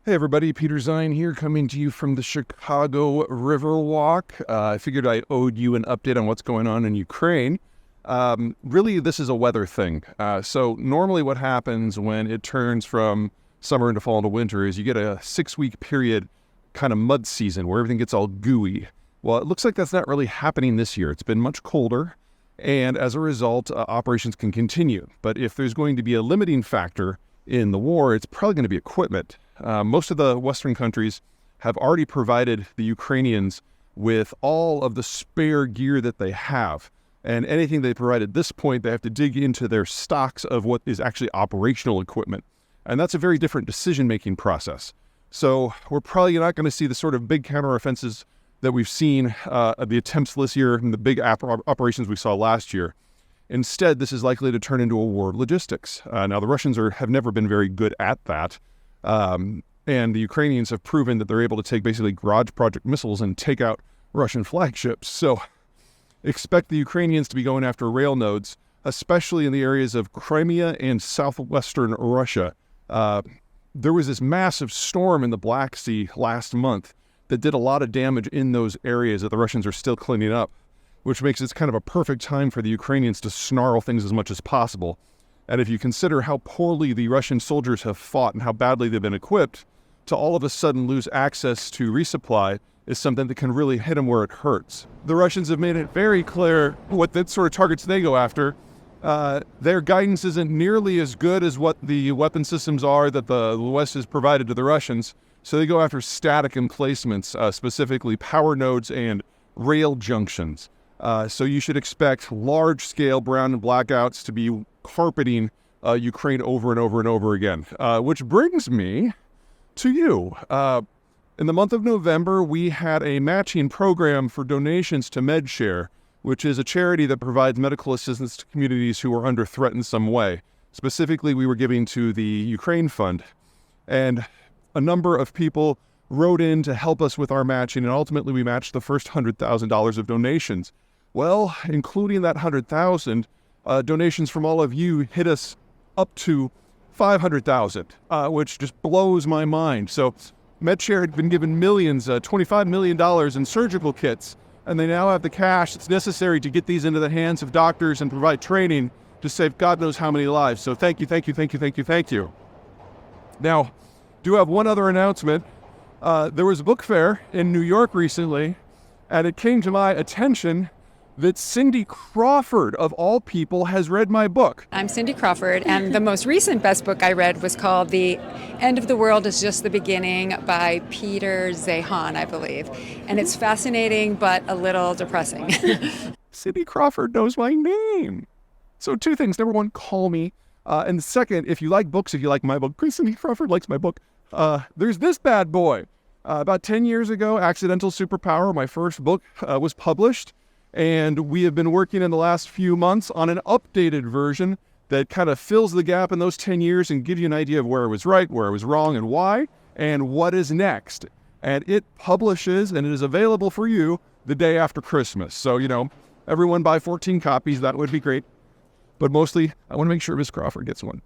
Hey everybody, Peter Zeihan here, coming to you from the Chicago Riverwalk. I figured I owed you an update on what's going on in Ukraine. Really, this is a weather thing. So normally what happens when it turns from summer into fall into winter is you get a 6-week period, kind of mud season, where everything gets all gooey. Well, it looks like that's not really happening this year. It's been much colder, and as a result, operations can continue. But if there's going to be a limiting factor in the war, it's probably going to be equipment. Most of the Western countries have already provided the Ukrainians with all of the spare gear that they have. And anything they provide at this point, they have to dig into their stocks of what is actually operational equipment. And that's a very different decision-making process. So we're probably not going to see the sort of big counteroffensives that we've seen, the attempts this year and the big operations we saw last year. Instead, this is likely to turn into a war of logistics. Now, the Russians have never been very good at that. And the Ukrainians have proven that they're able to take basically Garage Project missiles and take out Russian flagships. So expect the Ukrainians to be going after rail nodes, especially in the areas of Crimea and southwestern Russia. There was this massive storm in the Black Sea last month that did a lot of damage in those areas that the Russians are still cleaning up, which makes it kind of a perfect time for the Ukrainians to snarl things as much as possible. And if you consider how poorly the Russian soldiers have fought and how badly they've been equipped, to all of a sudden lose access to resupply is something that can really hit them where it hurts. The Russians have made it very clear what the sort of targets they go after. Their guidance isn't nearly as good as what the weapon systems are that the West has provided to the Russians, so they go after static emplacements, specifically power nodes and rail junctions. So you should expect large-scale brown and blackouts to be carpeting Ukraine over and over and over again. Which brings me to you. In the month of November, we had a matching program for donations to MedShare, which is a charity that provides medical assistance to communities who are under threat in some way. Specifically, we were giving to the Ukraine Fund. And a number of people wrote in to help us with our matching, and ultimately we matched the first $100,000 of donations. Well, including that $100,000, donations from all of you hit us up to $500,000, which just blows my mind. So MedShare had been given millions, $25 million in surgical kits, and they now have the cash that's necessary to get these into the hands of doctors and provide training to save God knows how many lives. So thank you, thank you, thank you, thank you, thank you. Now, do have one other announcement. There was a book fair in New York recently, and it came to my attention that Cindy Crawford, of all people, has read my book. I'm Cindy Crawford, and the most recent best book I read was called The End of the World is Just the Beginning by Peter Zeihan, I believe. And it's fascinating, but a little depressing. Cindy Crawford knows my name. So 2 things. Number 1, call me. And second, if you like books, if you like my book, Cindy Crawford likes my book. There's this bad boy. About 10 years ago, Accidental Superpower, my first book, was published. And we have been working in the last few months on an updated version that kind of fills the gap in those 10 years and gives you an idea of where I was right, where I was wrong, and why, and what is next. And it publishes, and it is available for you the day after Christmas. So, everyone buy 14 copies. That would be great. But mostly, I want to make sure Miss Crawford gets one.